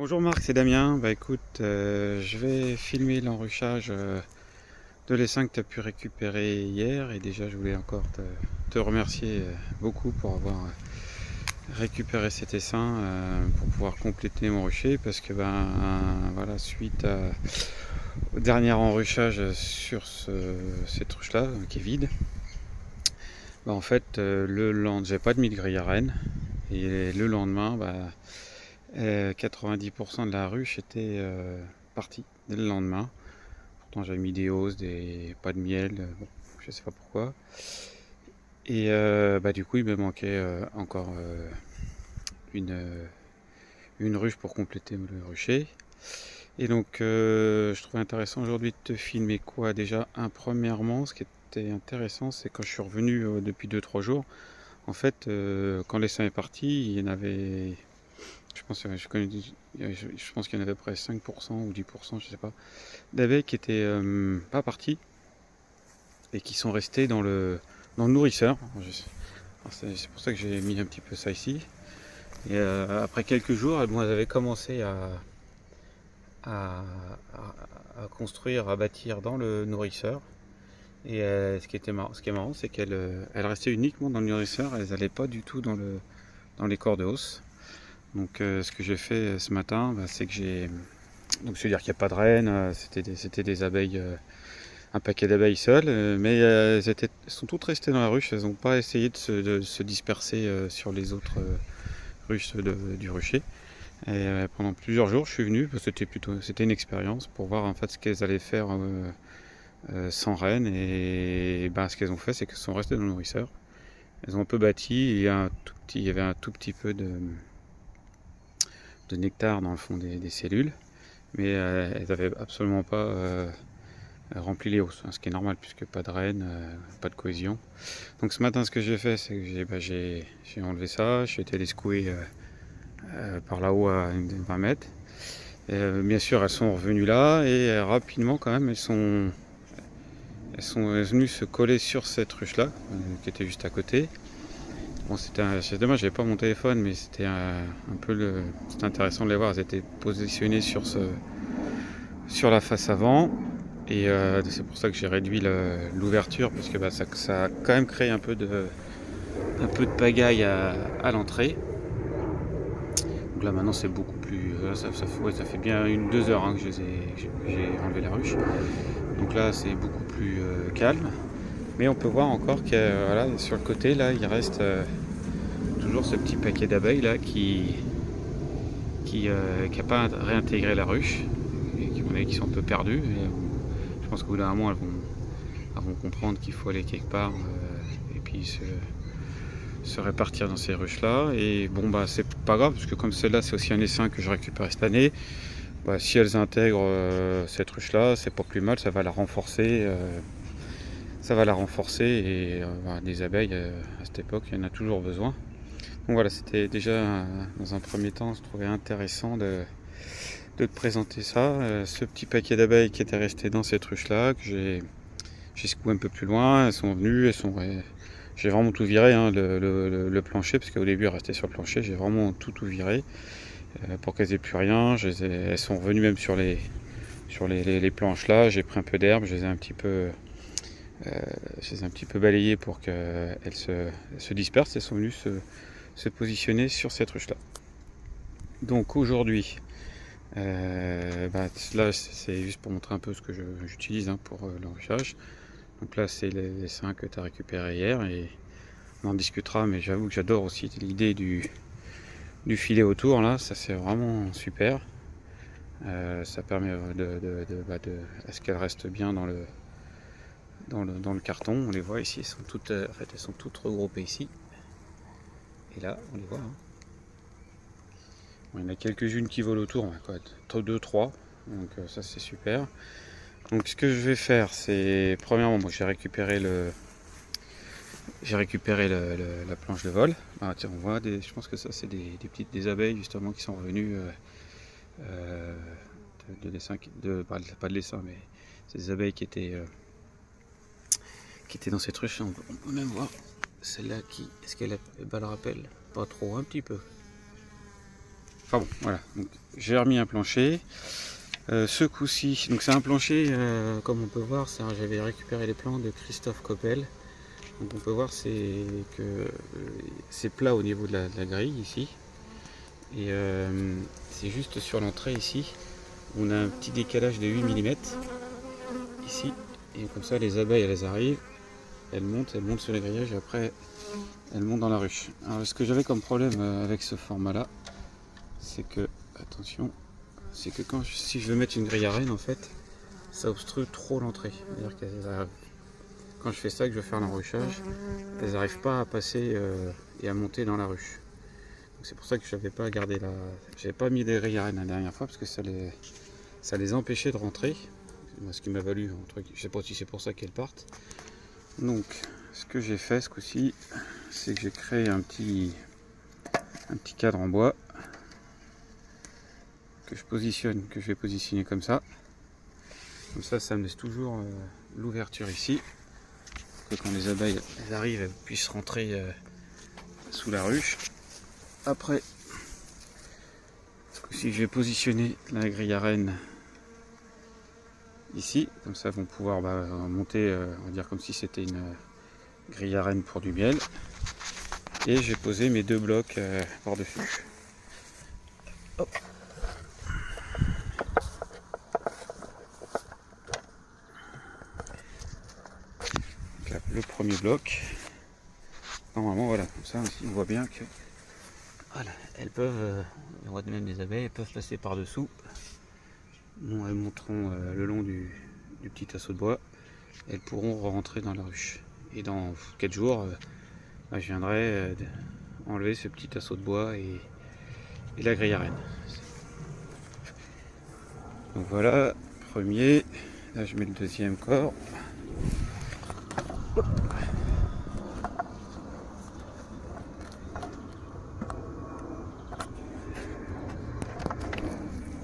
Bonjour Marc, c'est Damien. Bah écoute, je vais filmer l'enruchage de l'essaim que tu as pu récupérer hier. Et déjà, je voulais encore te remercier beaucoup pour avoir récupéré cet essaim pour pouvoir compléter mon rucher. Parce que voilà, suite au dernier enruchage sur cette ruche-là, qui est vide, en fait, le lendemain, j'ai pas de mille grille à rennes. Et le lendemain, 90% de la ruche était partie dès le lendemain. Pourtant j'avais mis des hausses, pas de miel, bon, je sais pas pourquoi. Et du coup il me manquait encore une, euh, une ruche pour compléter le rucher. Et donc je trouvais intéressant aujourd'hui de te filmer quoi. Déjà, premièrement, ce qui était intéressant, c'est quand je suis revenu depuis 2-3 jours. En fait, quand l'essaim est parti, il y en avait, je pense qu'il y en avait près 5% ou 10%, je sais pas, d'abeilles qui étaient pas parties et qui sont restées dans le nourrisseur. C'est pour ça que j'ai mis un petit peu ça ici. Et après quelques jours, elles avaient commencé à, construire, à bâtir dans le nourrisseur. Et ce qui est marrant, c'est qu'elles restaient uniquement dans le nourrisseur. Elles n'allaient pas du tout dans les corps de hausse. Donc ce que j'ai fait ce matin, c'est que donc c'est-à-dire qu'il n'y a pas de reine, c'était des abeilles, un paquet d'abeilles seules, mais elles sont toutes restées dans la ruche, elles n'ont pas essayé de se disperser sur les autres ruches du rucher. Et pendant plusieurs jours, je suis venu, parce que c'était une expérience pour voir en fait ce qu'elles allaient faire sans reine. Et ce qu'elles ont fait, c'est qu'elles sont restées dans le nourrisseur. Elles ont un peu bâti, et il y avait un tout petit peu de nectar dans le fond des cellules, mais elles n'avaient absolument pas rempli les hausses, ce qui est normal puisque pas de reine, pas de cohésion. Donc ce matin, ce que j'ai fait, c'est que j'ai enlevé ça, j'ai été les secouer par là-haut à 20 mètres. Et, bien sûr, elles sont revenues là et rapidement quand même, elles sont venues se coller sur cette ruche-là qui était juste à côté. Bon, c'est dommage, j'avais pas mon téléphone, mais c'était c'était intéressant de les voir. Elles étaient positionnées sur la face avant. Et c'est pour ça que j'ai réduit l'ouverture, parce que ça a quand même créé un peu de pagaille à l'entrée. Donc là maintenant c'est beaucoup plus. Ça fait bien 2 heures que j'ai enlevé la ruche. Donc là c'est beaucoup plus calme. Mais on peut voir encore que voilà, sur le côté là il reste toujours ce petit paquet d'abeilles là qui a pas réintégré la ruche et qui sont un peu perdus. Et, je pense qu'au bout d'un moment elles vont comprendre qu'il faut aller quelque part et puis se répartir dans ces ruches là. Et bon c'est pas grave, parce que comme celle-là c'est aussi un essaim que je récupère cette année, si elles intègrent cette ruche là, c'est pas plus mal, ça va la renforcer. Et des abeilles à cette époque il y en a toujours besoin. Donc voilà, c'était déjà dans un premier temps, je trouvais intéressant de te présenter ça, ce petit paquet d'abeilles qui était resté dans cette ruche là, que j'ai secoué un peu plus loin. Elles sont venues, j'ai vraiment tout viré, le plancher, parce qu'au début elles restaient sur le plancher. J'ai vraiment tout viré pour qu'elles aient plus rien. Elles sont revenues même sur les planches là. J'ai pris un peu d'herbe, je les ai un petit peu balayées pour qu'elles se dispersent. Elles sont venues se positionner sur cette ruche là. Donc aujourd'hui, là c'est juste pour montrer un peu ce que j'utilise pour l'enrichage. Donc là c'est les 5 que tu as récupéré hier, et on en discutera, mais j'avoue que j'adore aussi l'idée du filet autour là, ça c'est vraiment super. Ça permet à ce qu'elles restent bien dans le carton. On les voit ici, elles sont toutes regroupées ici. Et là on les voit. Bon, il y en a quelques-unes qui volent autour, 2-3, donc ça c'est super. Donc ce que je vais faire, c'est premièrement, j'ai récupéré la planche de vol. Tiens, on voit je pense que ça c'est des abeilles justement qui sont revenues de l'essaim, pas de l'essaim, mais ces abeilles qui étaient dans cette ruche. On peut même voir celle-là est-ce qu'elle le rappelle? Pas trop, un petit peu. Enfin bon, voilà. Donc j'ai remis un plancher. Ce coup-ci, donc c'est un plancher, comme on peut voir, j'avais récupéré les plans de Christophe Coppel. Donc on peut voir que c'est plat au niveau de la grille ici. Et c'est juste sur l'entrée ici. On a un petit décalage de 8 mm ici. Et comme ça les abeilles elles arrivent, elles montent sur les grillages et après elles montent dans la ruche. Alors ce que j'avais comme problème avec ce format là, c'est que, attention, c'est que si je veux mettre une grille à reine en fait, ça obstrue trop l'entrée. C'est-à-dire qu'elles quand je fais ça, que je veux faire l'enruchage, elles n'arrivent pas à passer et à monter dans la ruche. C'est pour ça que j'avais pas mis des grilles à reine la dernière fois parce que ça les empêchait de rentrer. Ce qui m'a valu, je sais pas si c'est pour ça qu'elles partent. Donc ce que j'ai fait ce coup-ci, c'est que j'ai créé un petit cadre en bois que je vais positionner comme ça. Comme ça me laisse toujours l'ouverture ici, que quand les abeilles arrivent, elles puissent rentrer sous la ruche. Après, ce coup-ci, je vais positionner la grille à reine ici, comme ça, elles vont pouvoir monter, on va dire comme si c'était une grille à reine pour du miel. Et j'ai posé mes 2 blocs par-dessus. Hop. Le premier bloc, normalement voilà, comme ça aussi on voit bien que voilà, elles peuvent, on voit même des abeilles, elles peuvent passer par dessous. Bon, elles monteront le long du petit assaut de bois, elles pourront rentrer dans la ruche. Et dans 4 jours, je viendrai enlever ce petit assaut de bois et la grille à reine. Donc voilà, premier, là je mets le deuxième corps.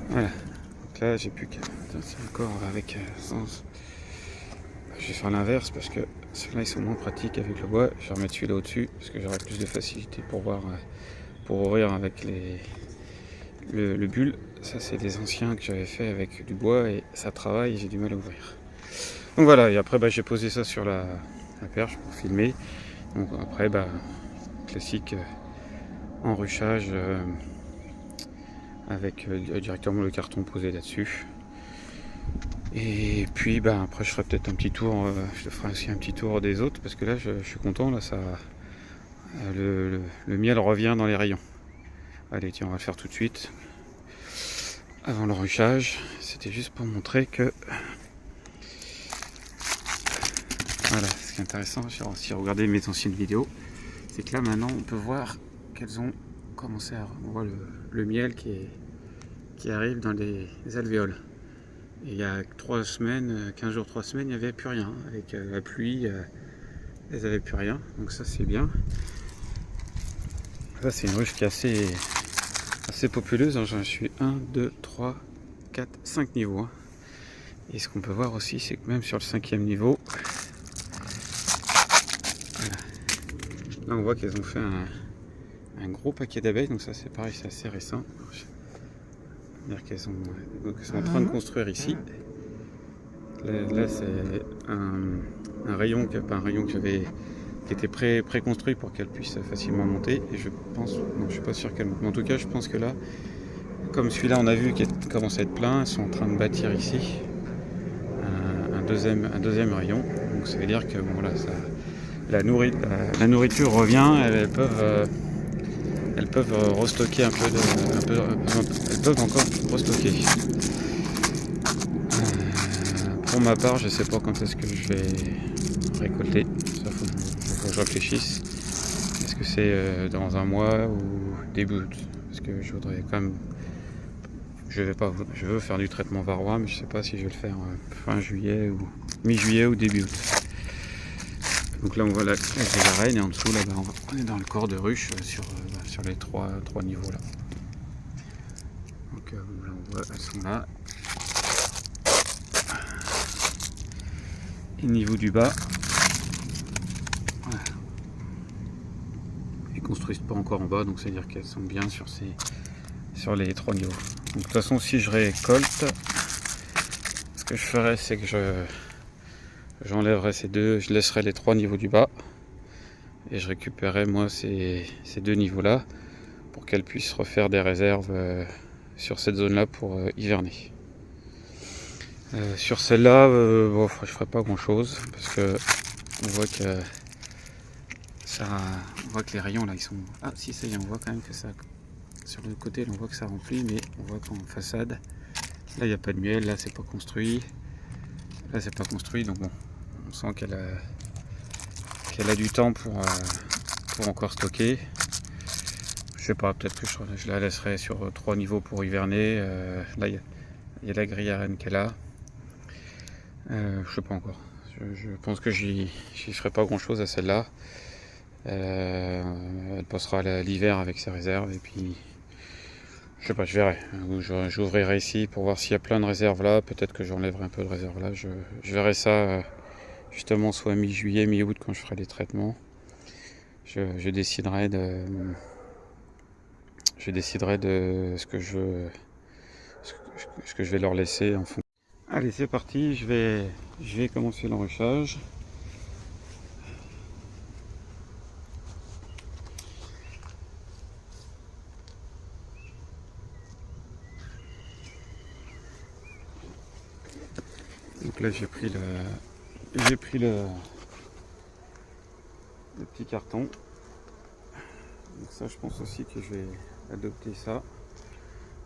Voilà, donc là j'ai plus qu'à. C'est encore avec sens. Je vais faire l'inverse parce que ceux-là ils sont moins pratiques avec le bois. Je vais remettre celui-là au-dessus parce que j'aurai plus de facilité pour ouvrir avec le bulle. Ça c'est des anciens que j'avais fait avec du bois et ça travaille et j'ai du mal à ouvrir. Donc voilà, et après j'ai posé ça sur la perche pour filmer. Donc après classique enruchage avec directement le carton posé là-dessus. Et puis après je ferai peut-être un petit tour, je ferai aussi un petit tour des autres parce que là je suis content, là le miel revient dans les rayons. Allez tiens, on va le faire tout de suite avant l'enruchage. C'était juste pour montrer que voilà, ce qui est intéressant, j'ai aussi regardé mes anciennes vidéos, c'est que là maintenant on peut voir qu'elles ont commencé on voit le miel qui arrive dans les alvéoles. Et il y a 3 semaines, 15 jours, 3 semaines, il n'y avait plus rien. Avec la pluie, elles n'avaient plus rien. Donc ça c'est bien. Ça c'est une ruche qui est assez populeuse. J'en suis 1, 2, 3, 4, 5 niveaux. Hein. Et ce qu'on peut voir aussi, c'est que même sur le 5e niveau, voilà. Là on voit qu'elles ont fait un gros paquet d'abeilles. Donc ça c'est pareil, c'est assez récent. C'est-à-dire qu'elles sont en train de construire ici. Là c'est un rayon, pas un rayon qui était préconstruit pour qu'elle puisse facilement monter. Et je pense, non je suis pas sûr qu'elle monte. Mais en tout cas je pense que là, comme celui-là on a vu qu'il commence à être plein, elles sont en train de bâtir ici un deuxième rayon. Donc ça veut dire que bon là la nourriture revient, elles peuvent restocker elles peuvent encore restocker. Pour ma part, je sais pas quand est-ce que je vais récolter. Ça faut que je réfléchisse. Est-ce que c'est dans un mois ou début août? Parce que je voudrais quand même. Je veux faire du traitement varroa, mais je sais pas si je vais le faire fin juillet ou mi-juillet ou début août. Donc là on voit la reine et en dessous là on est dans le corps de ruche sur les trois niveaux là. Donc là on voit elles sont là. Et niveau du bas, voilà. Elles construisent pas encore en bas, donc c'est à dire qu'elles sont bien sur sur les 3 niveaux. Donc, de toute façon, si je récolte, ce que je ferai, c'est que j'enlèverai ces deux, je laisserai les 3 niveaux du bas et je récupérerai moi ces 2 niveaux là pour qu'elles puissent refaire des réserves sur cette zone là pour hiverner. Sur celle-là, bon, je ferai pas grand chose parce que on voit que les rayons là ils sont. Ah si, ça y est, on voit quand même que ça. Sur le côté là, on voit que ça remplit, mais on voit qu'en façade, là il n'y a pas de miel, là c'est pas construit. Là c'est pas construit, donc bon, on sent qu'elle a du temps pour encore stocker. Je sais pas, peut-être que je la laisserai sur 3 niveaux pour hiverner. Là il y a la grille à rennes qu'elle a. Je sais pas encore. Je pense que j'y ferai pas grand chose à celle-là. Elle passera l'hiver avec ses réserves et puis je sais pas, je verrai. J'ouvrirai ici pour voir s'il y a plein de réserves là. Peut-être que j'enlèverai un peu de réserve là. Je verrai ça justement soit mi-juillet, mi-août quand je ferai les traitements. Je déciderai de ce que je vais leur laisser en fonction. Allez, c'est parti, je vais commencer l'enruchage. Donc là j'ai pris le petit carton. Donc ça, je pense aussi que je vais adopter ça.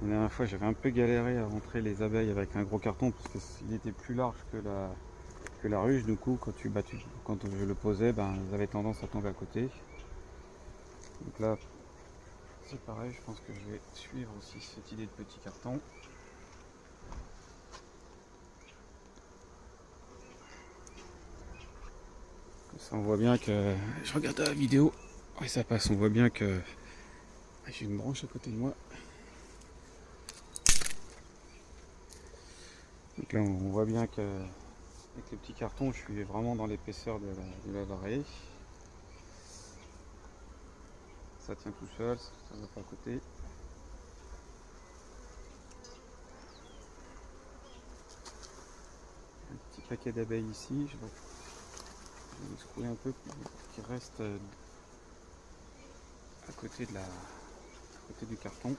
La dernière fois j'avais un peu galéré à rentrer les abeilles avec un gros carton parce qu'il était plus large que la ruche. Du coup quand je le posais, elles avaient tendance à tomber à côté. Donc là c'est pareil, je pense que je vais suivre aussi cette idée de petit carton. Comme ça on voit bien que, je regarde la vidéo, ouais ça passe, on voit bien que j'ai une branche à côté de moi. Donc là on voit bien que avec le petit carton je suis vraiment dans l'épaisseur de la varée. Ça tient tout seul, ça ne va pas à côté. Un petit paquet d'abeilles ici, je vais secouer un peu pour qu'il reste à côté du carton.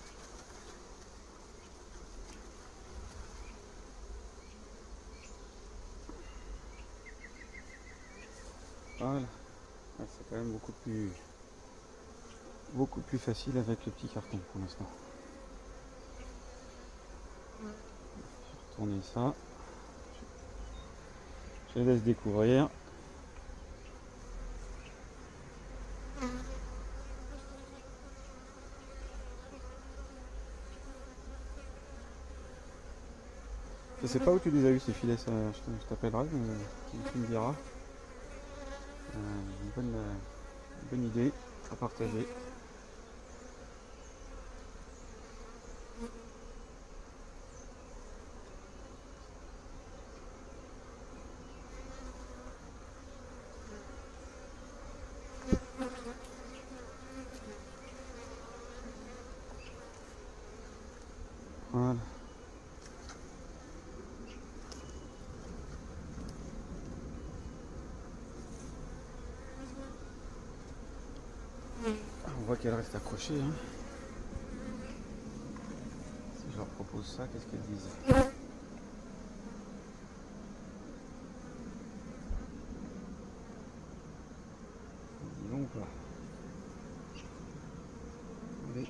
Voilà, c'est quand même beaucoup plus facile avec le petit carton pour l'instant. Je vais retourner ça. Je laisse découvrir. Je sais pas où tu les as eu ces filets, ça, je t'appellerai, tu me diras. Une bonne idée à partager. Voilà. On voit qu'elle reste accrochée. Hein. Si je leur propose ça, qu'est-ce qu'elles disent? Dis donc là. Allez.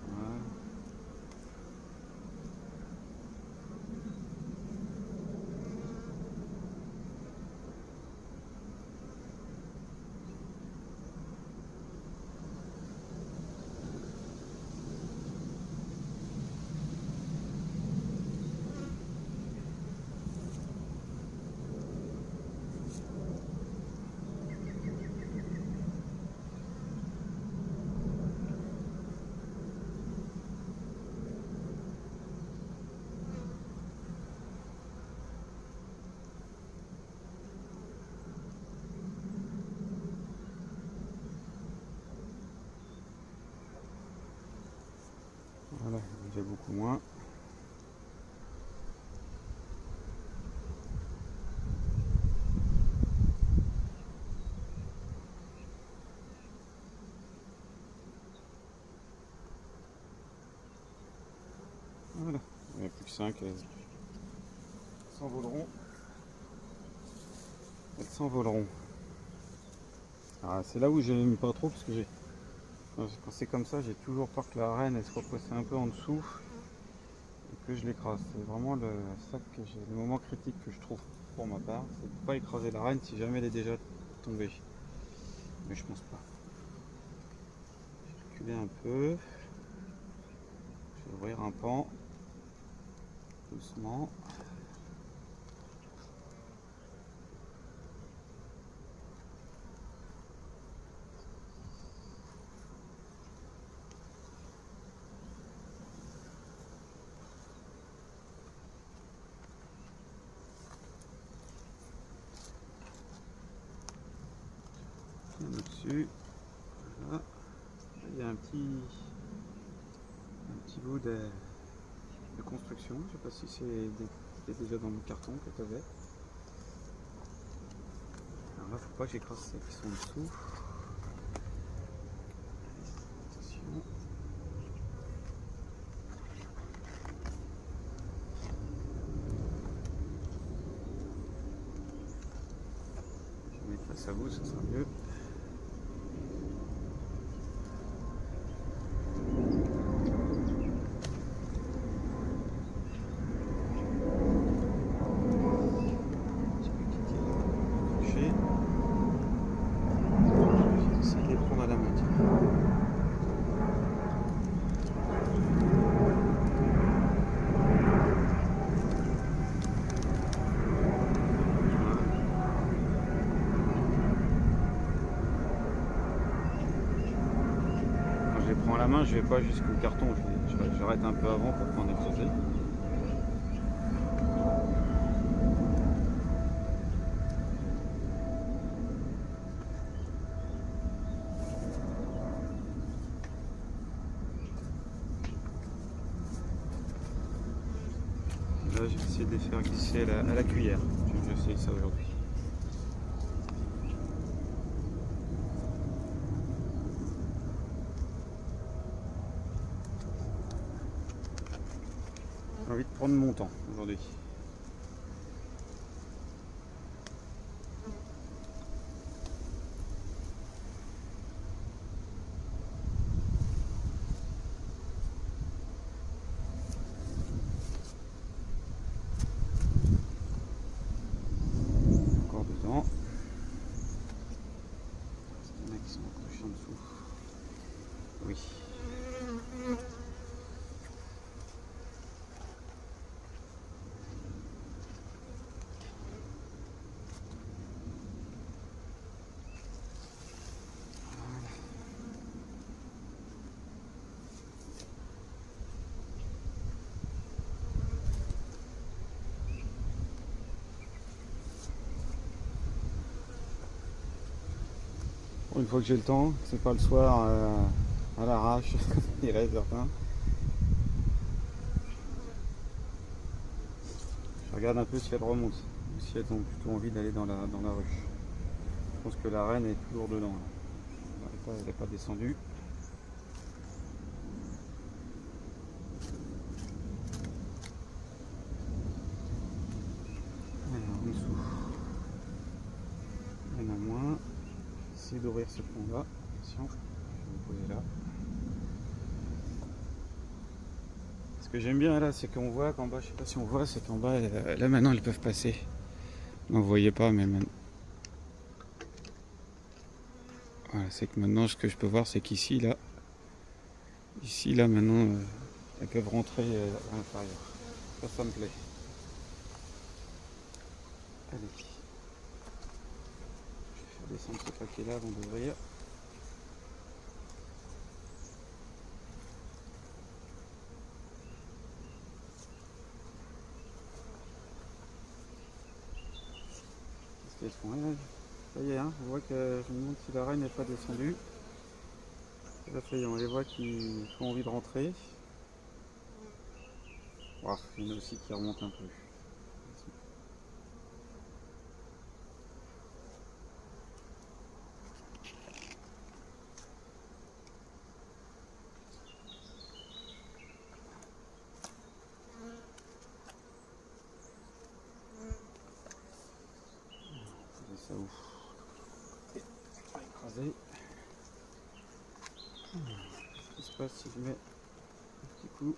Voilà. Voilà, déjà beaucoup moins. Voilà, il n'y a plus que 5. Elles s'envoleront. Elles s'envoleront. Ah, c'est là où j'aime pas trop parce que quand c'est comme ça, j'ai toujours peur que la reine elle se repose un peu en dessous et que je l'écrase. C'est vraiment le moment critique que je trouve pour ma part, c'est de ne pas écraser la reine si jamais elle est déjà tombée. Mais je pense pas. Je vais reculer un peu. Je vais ouvrir un pan doucement. Au-dessus, voilà. Il y a un petit bout de construction. Je sais pas si c'est déjà dans le carton que tu avais. Alors là, faut pas que j'écrase celles qui sont en dessous. Attention. Je vais mettre face à vous, ça sera mieux. Prends la main, je vais pas jusqu'au carton, j'arrête un peu avant pour pas en écraser. Là, je vais essayer de les faire glisser à la cuillère. Je vais essayer ça aujourd'hui. J'ai envie de prendre mon temps aujourd'hui. Encore dedans. Il y en a qui sont accrochés en dessous. Oui. Une fois que j'ai le temps, c'est pas le soir à l'arrache, il reste certains. Je regarde un peu si elle remonte, ou si elles ont plutôt envie d'aller dans la ruche. Je pense que la reine est toujours dedans. Elle n'est pas descendue. Alors, en dessous, il y en a moins. Essayez d'ouvrir ce pont là. Attention, je vais me poser là. Ce que j'aime bien là, c'est qu'on voit qu'en bas, je sais pas si on voit, c'est qu'en bas, là maintenant elles peuvent passer. Non, vous voyez pas, mais maintenant. Voilà, c'est que maintenant ce que je peux voir, c'est qu'ici là, maintenant, elles peuvent rentrer à l'intérieur. Ça me plaît. Allez. Je vais faire descendre ce paquet là avant d'ouvrir. Qu'est-ce qu'elles font? Ça y est, hein, on voit que je me demande si la reine n'est pas descendue. Là, ça y est, on les voit qui ont envie de rentrer. Wow, il y en a aussi qui remontent un peu. Ça ouf. Pas écrasé. Qu'est-ce qui se passe si je mets un petit coup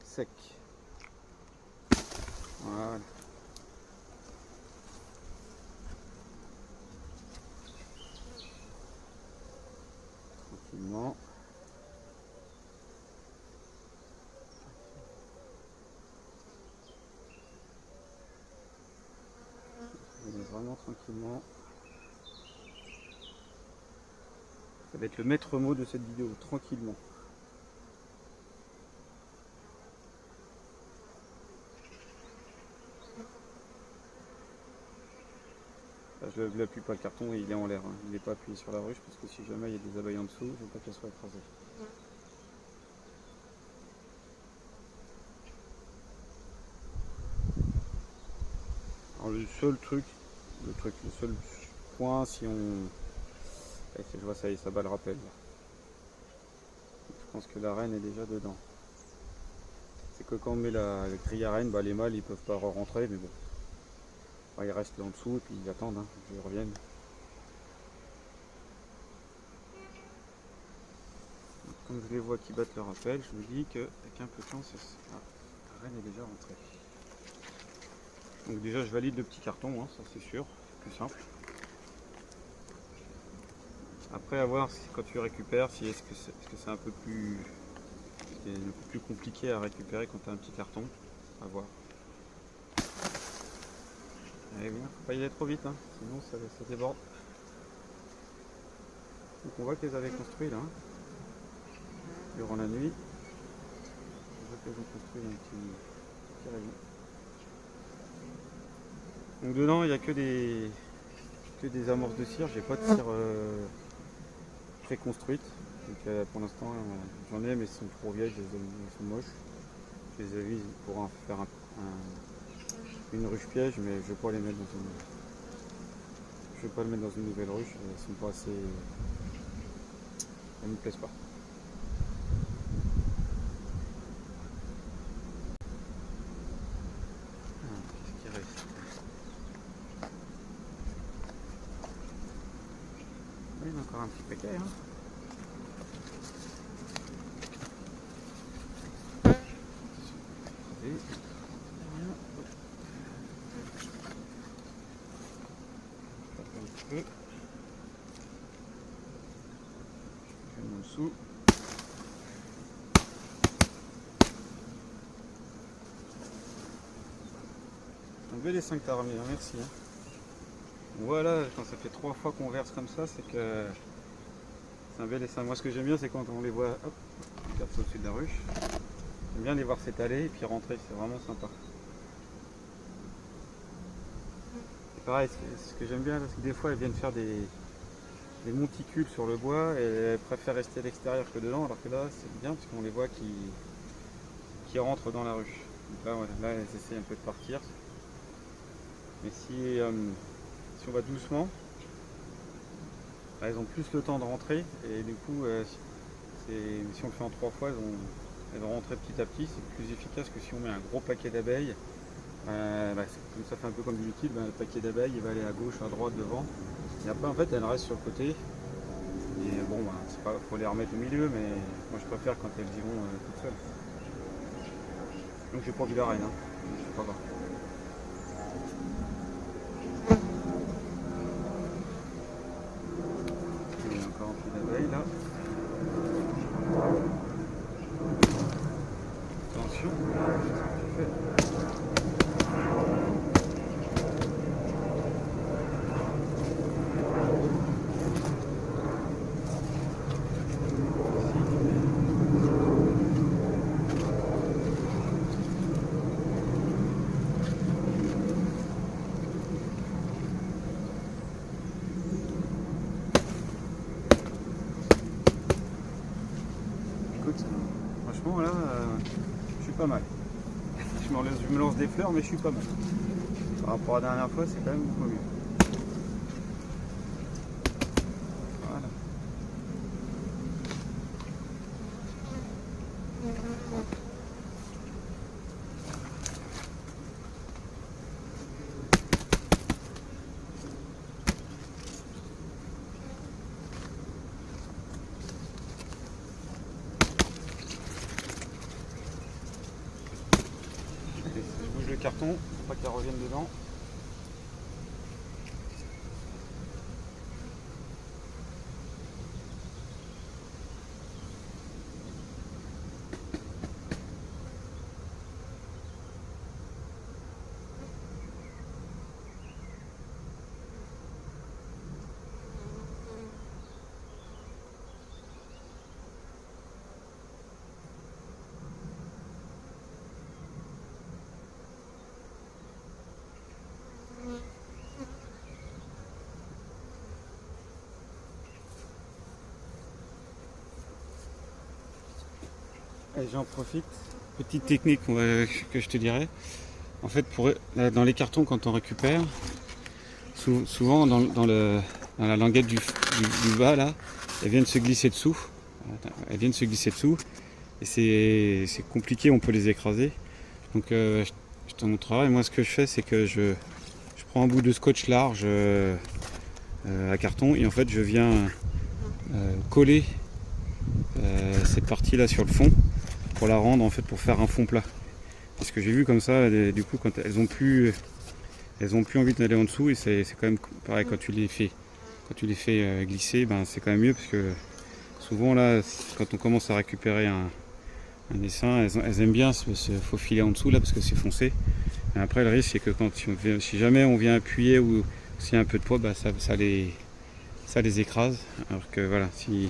sec? Voilà. Tranquillement. Je laisse vraiment tranquillement. Ça va être le maître mot de cette vidéo, tranquillement. Là, je n'appuie pas le carton et il est en l'air. Hein. Il n'est pas appuyé sur la ruche parce que si jamais il y a des abeilles en dessous, je ne veux pas qu'elles soient écrasées. Alors le seul point, si on... Je vois ça y est, ça bat le rappel. Je pense que la reine est déjà dedans. C'est que quand on met la grille à reine, les mâles ils peuvent pas rentrer, mais bon. Ils restent là en dessous et puis ils attendent, hein, qu'ils reviennent. Comme je les vois qui battent le rappel, je me dis qu'avec un peu de chance, la reine est déjà rentrée. Donc déjà je valide le petit carton, hein, ça c'est sûr, c'est plus simple. Après à voir si, quand tu récupères, si est-ce que c'est un peu plus compliqué à récupérer quand tu as un petit carton. À voir. Allez bien, faut pas y aller trop vite, hein, sinon ça déborde. Donc on voit qu'elles avaient construit là, hein, durant la nuit. On voit qu'elles ont construit un petit rayon. Donc dedans il n'y a que des amorces de cire, j'ai pas de cire préconstruite. Donc pour l'instant j'en ai mais elles sont trop vieilles, elles sont moches. Je les avise pour en faire une ruche piège, mais je ne vais pas les mettre dans une. Je vais pas le mettre dans une nouvelle ruche, elles sont pas assez. Elles ne me plaisent pas. Qu'est-ce qui reste? Oui, il y a encore un petit paquet. Hein. Je mets en dessous. Enlevez les 5 taramiers, merci. Hein. Voilà, quand ça fait 3 fois qu'on verse comme ça, c'est que c'est un bel essaim. Moi ce que j'aime bien c'est quand on les voit, hop, on verse au-dessus de la ruche. J'aime bien les voir s'étaler et puis rentrer, c'est vraiment sympa. C'est pareil, ce que j'aime bien, parce que des fois elles viennent faire des monticules sur le bois et elles préfèrent rester à l'extérieur que dedans, alors que là c'est bien parce qu'on les voit qui rentrent dans la ruche. Donc là, voilà, là elles essaient un peu de partir. Mais si on va doucement, elles ont plus le temps de rentrer et du coup si on le fait en 3 fois, elles vont rentrer petit à petit, c'est plus efficace que si on met un gros paquet d'abeilles. Comme ça fait un peu comme du liquide, le paquet d'abeilles il va aller à gauche, à droite, devant. Et après en fait elles restent sur le côté. Et bon, c'est pas, faut les remettre au milieu, mais moi je préfère quand elles y vont toutes seules. Donc j'ai pas vu la reine, hein. C'est pas grave. Il y a encore un petit d'abeilles là. Attention, c'est ce que je fais. Écoute, franchement là, suis pas mal. Je me lance des fleurs, mais je suis pas mal. Par rapport à la dernière fois, c'est quand même beaucoup mieux. Voilà. Je bouge le carton pour pas qu'elle revienne dedans. Et j'en profite, petite technique que je te dirais. En fait, dans les cartons, quand on récupère, souvent dans la languette du bas, là, elles viennent se glisser dessous. Et c'est compliqué, on peut les écraser. Donc je te montrerai. Moi, ce que je fais, c'est que je prends un bout de scotch large à carton et en fait, je viens coller cette partie-là sur le fond pour la rendre, en fait, pour faire un fond plat. Parce que j'ai vu comme ça, du coup, quand elles ont plus envie d'aller en dessous, et c'est quand même pareil quand tu les fais glisser, ben c'est quand même mieux parce que souvent là, quand on commence à récupérer un essaim, elles aiment bien se faufiler en dessous là parce que c'est foncé. Et après, le risque c'est que si jamais on vient appuyer ou s'il y a un peu de poids, bah, ça les écrase. Alors que voilà, si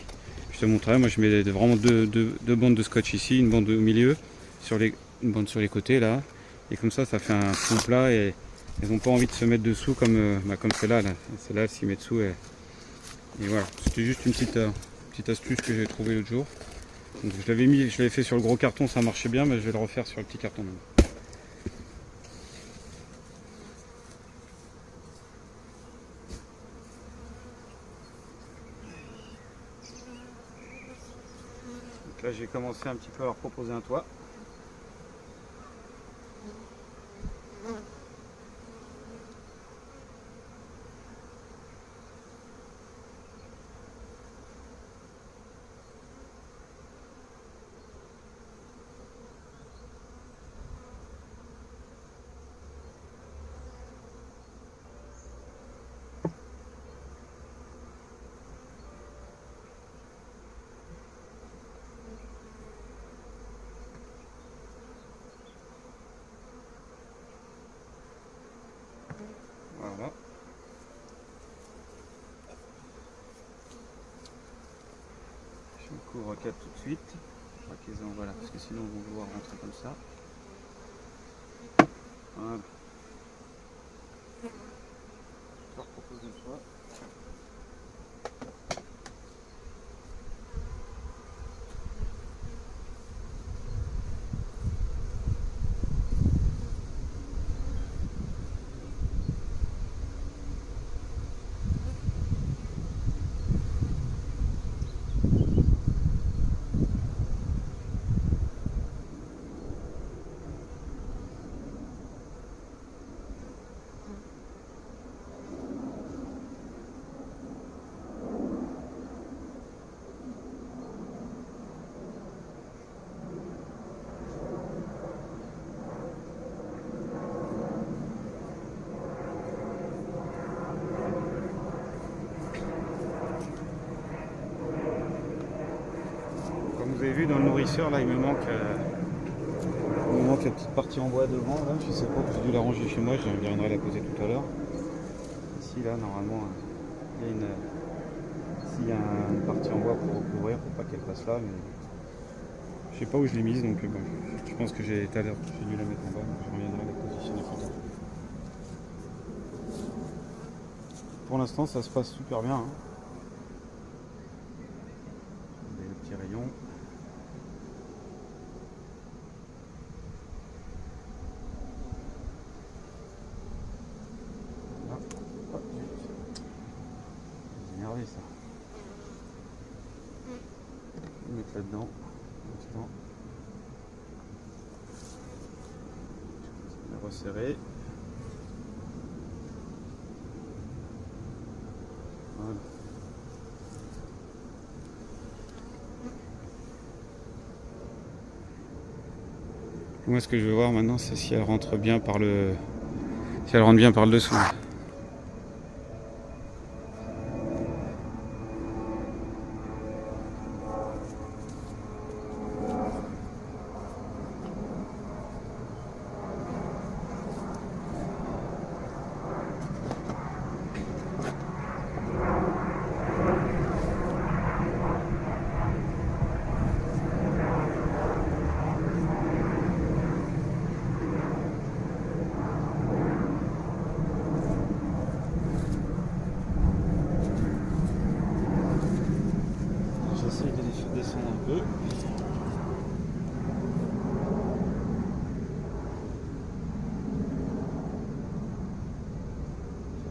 je te montrerai, moi je mets vraiment deux bandes de scotch ici, une bande au milieu, une bande sur les côtés là, et comme ça fait un fond plat et elles n'ont pas envie de se mettre dessous comme celle-là. Celle-là, elle s'y met dessous et voilà. C'était juste une petite astuce que j'ai trouvée l'autre jour. Donc, je l'avais fait sur le gros carton, ça marchait bien, mais je vais le refaire sur le petit carton même. Donc là, j'ai commencé un petit peu à leur proposer un toit. Voilà. Je me couvre 4 tout de suite. Voilà, parce que sinon on va pouvoir rentrer comme ça. Voilà. Je leur propose une fois. Comme vous avez vu dans le nourrisseur, là il me manque la petite partie en bois devant. Là, je sais pas, j'ai dû la ranger chez moi, je viendrai la poser tout à l'heure. Ici là normalement il y a une partie en bois pour recouvrir pour pas qu'elle passe là, mais je sais pas où je l'ai mise, donc bon, je pense que j'ai tout à l'heure j'ai dû la mettre en bas, donc je reviendrai la positionner plus tard. Pour l'instant ça se passe super bien. Le petit rayon. là-dedans. Je vais resserrer. Voilà. Moi, ce que je veux voir maintenant, c'est si elle rentre bien par le, si elle rentre bien par le dessous. J'essaie de les faire descendre un peu.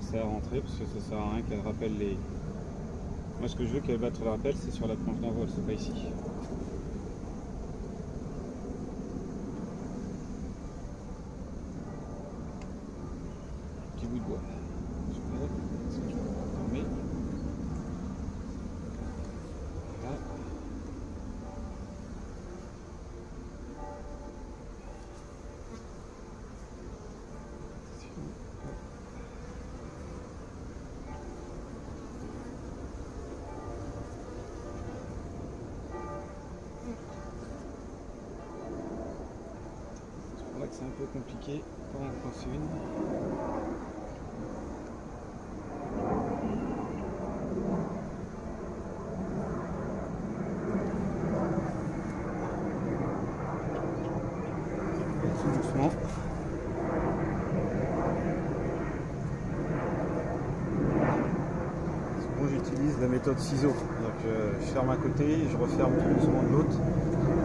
Ça sert à rentrer parce que ça sert à rien qu'elle rappelle les... Moi ce que je veux qu'elle batte le rappel, c'est sur la planche d'envol, c'est pas ici. Petit bout de bois. Est-ce que je peux fermer? Voilà. C'est vrai que c'est un peu compliqué quand on pense une. Tout doucement. Souvent j'utilise la méthode ciseaux. Je ferme un côté et je referme tout doucement de l'autre.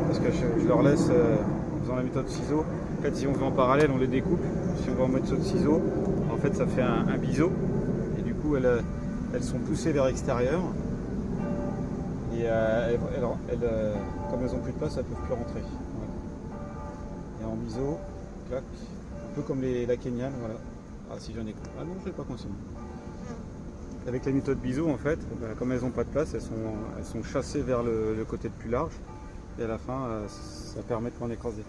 Parce que je leur laisse, en faisant la méthode ciseaux, en fait si on veut en parallèle on les découpe. Si on veut en méthode ciseaux, en fait ça fait un biseau. Et du coup elles sont poussées vers l'extérieur. Et comme elles n'ont plus de place, elles ne peuvent plus rentrer. Voilà. Et en biseau, clac, un peu comme la Kenyane, voilà. Ah si j'en ai. Ah non, je ne l'ai pas consommé. Avec la méthode biseau, en fait, comme elles n'ont pas de place, elles sont chassées vers le côté le plus large. Et à la fin, ça permet de pas en écraser.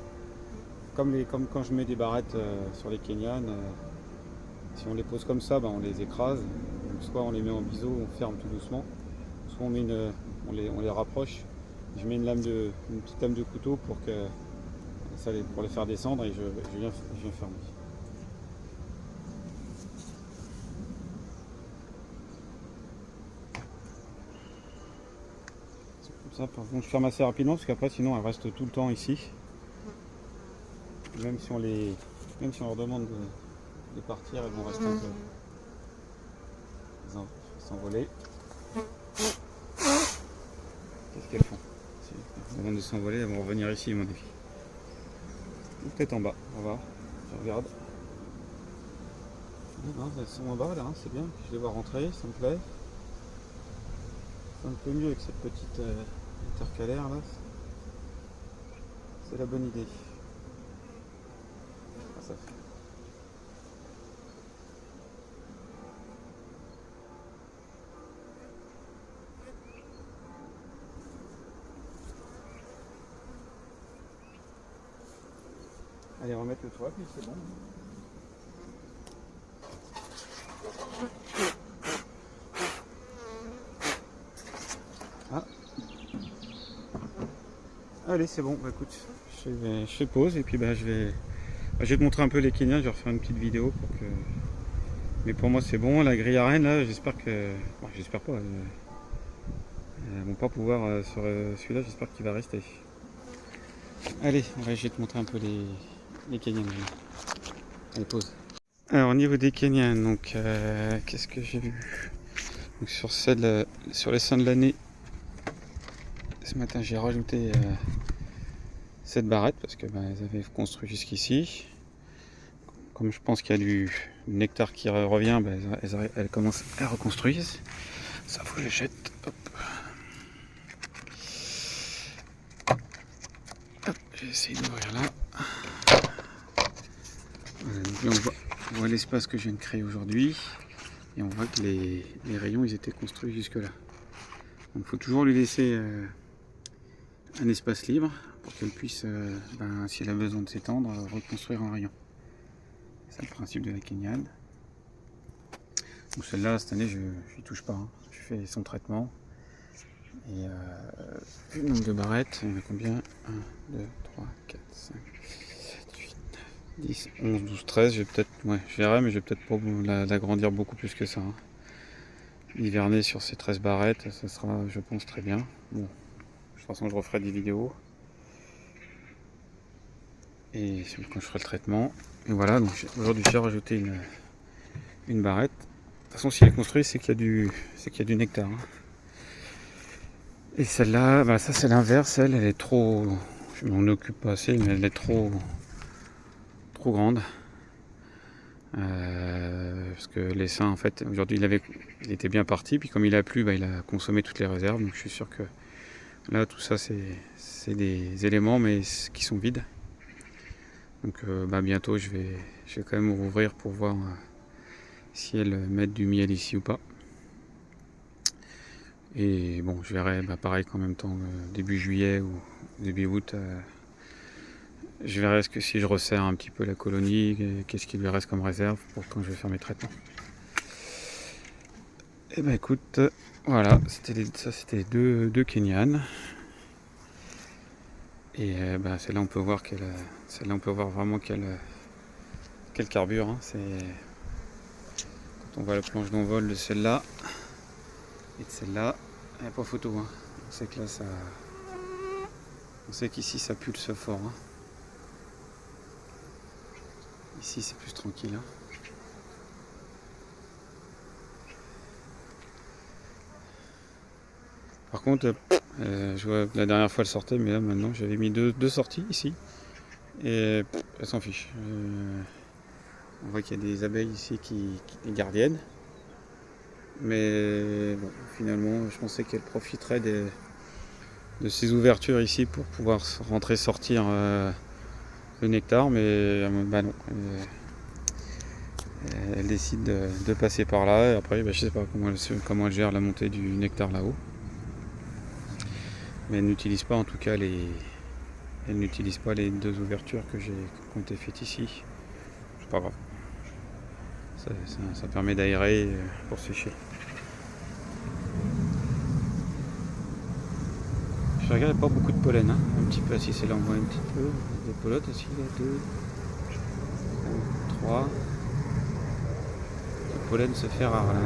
Comme quand je mets des barrettes sur les Kenyanes, si on les pose comme ça, on les écrase. Donc, soit on les met en biseau, on ferme tout doucement, soit on les rapproche. Je mets une petite lame de couteau pour les faire descendre et je viens fermer. Ça, par contre, je ferme assez rapidement parce qu'après sinon elles restent tout le temps ici. Même si on leur demande de partir, elles vont rester un peu s'envoler. Qu'est-ce qu'elles font? Avant de s'envoler, elles vont revenir ici à mon avis. Ou peut-être en bas, on va voir. Je regarde. Non, elles sont en bas là, c'est bien. Je les vois rentrer, ça me plaît. C'est un peu mieux avec cette petite intercalaire là. C'est la bonne idée. Ah, ça fait. Allez, remettre le toit, puis c'est bon. Ah. Allez, c'est bon. Bah, écoute, je fais pause et puis je vais te montrer un peu les Kenyans. Je vais refaire une petite vidéo pour que. Mais pour moi, c'est bon. La grille à reine, là, j'espère que. Bon, j'espère pas. Elles vont pas pouvoir sur celui-là. J'espère qu'il va rester. Allez, je vais te montrer un peu les Kenyans. Allez, pause. Alors au niveau des Kenyans, donc qu'est-ce que j'ai vu? Donc, sur les seins de l'année, ce matin j'ai rajouté cette barrette parce que elles avaient construit jusqu'ici. Comme je pense qu'il y a du nectar qui revient, elles commencent à reconstruire. Ça faut que je jette. Hop. je vais essayer d'ouvrir là. Voilà, donc là on voit l'espace que je viens de créer aujourd'hui. Et on voit que les rayons ils étaient construits jusque là. Donc il faut toujours lui laisser un espace libre pour qu'elle puisse, si elle a besoin de s'étendre, reconstruire un rayon. C'est le principe de la kéniade. Donc celle-là, cette année, je n'y touche pas. Hein. Je fais son traitement. Et le nombre de barrettes, il y en a combien 1, 2, 3, 4, 5, 7, 8, 9, 10, 11, 12, 13. Je verrai, mais je vais peut-être pas l'agrandir beaucoup plus que ça. Hein. Hiverner sur ces 13 barrettes, ça sera, je pense, très bien. Bon, de toute façon, je referai des vidéos. Et quand je ferai le traitement. Et voilà, donc aujourd'hui, j'ai rajouté une barrette. De toute façon, si elle est construite, c'est qu'il y a du nectar. Hein. Et celle-là, ça c'est l'inverse, elle est trop. Je m'en occupe pas assez, mais elle est trop grande. Parce que l'essaim, en fait, aujourd'hui il était bien parti, puis comme il a plu, il a consommé toutes les réserves, donc je suis sûr que là tout ça c'est des éléments mais qui sont vides. Donc bientôt je vais quand même rouvrir pour voir si elles mettent du miel ici ou pas. Et bon, je verrai pareil qu'en même temps, début juillet ou début août, je verrai si je resserre un petit peu la colonie, qu'est-ce qui lui reste comme réserve pour quand je vais faire mes traitements. Et écoute, voilà, c'était deux Kenyanes. Et celle-là on peut voir vraiment qu'elle carbure. Hein. Quand on voit la planche d'envol de celle-là et de celle-là, il n'y a pas photo. Hein. On sait qu'ici ça pulse fort. Hein. Ici c'est plus tranquille. Hein. Par contre, je vois que la dernière fois elle sortait, mais là maintenant j'avais mis deux sorties ici. Et elle s'en fiche. On voit qu'il y a des abeilles ici qui gardiennent. Mais bon, finalement, je pensais qu'elle profiterait de ces ouvertures ici pour pouvoir rentrer, sortir le nectar, mais non. Elle décide de passer par là, et après, je sais pas comment elle gère la montée du nectar là-haut. Mais elle n'utilise pas en tout cas les deux ouvertures qui ont été faites ici. C'est pas grave. Ça permet d'aérer pour sécher. Je regarde, il n'y a pas beaucoup de pollen. Hein. Un petit peu, si c'est là on voit un petit peu. Des pelotes aussi, il y a 2, 3. Le pollen se fait rare là.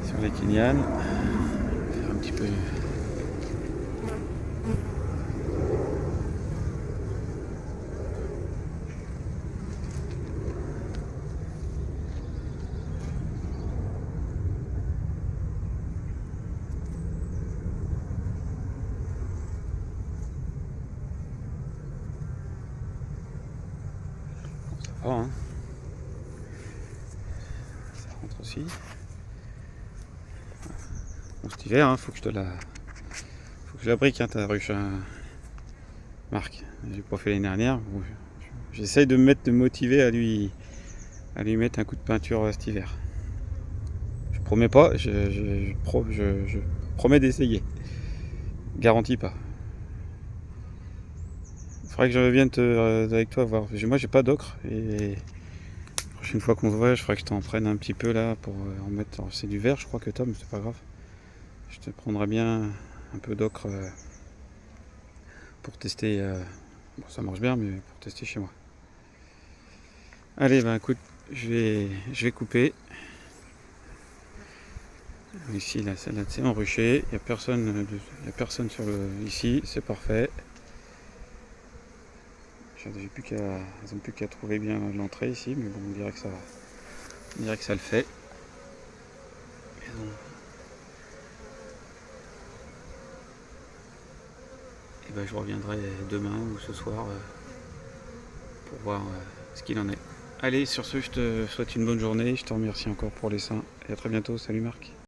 Sur les Kenyanes, faire un petit peu. Hein. Ça rentre aussi. Bon, cet hiver, faut que je la brique, hein, ta ruche, Marc. J'ai pas fait l'année dernière. Bon, j'essaye de me motiver à lui mettre un coup de peinture cet hiver. Je promets pas, je promets d'essayer. Garantis pas. Il faudrait que je revienne avec toi voir. Moi j'ai pas d'ocre et la prochaine fois qu'on se voit, je ferai que je t'en prenne un petit peu là pour en mettre. C'est du vert, je crois que Tom, c'est pas grave. Je te prendrai bien un peu d'ocre pour tester. Bon, ça marche bien, mais pour tester chez moi. Allez, écoute, je vais couper. Ici, là, celle-là, c'est en rucher. Il n'y a personne sur ici, c'est parfait. Ils n'ont plus qu'à trouver bien l'entrée ici, mais bon, on dirait que ça le fait. Et bah, je reviendrai demain ou ce soir pour voir ce qu'il en est. Allez, sur ce, je te souhaite une bonne journée, je te remercie encore pour les seins et à très bientôt. Salut Marc.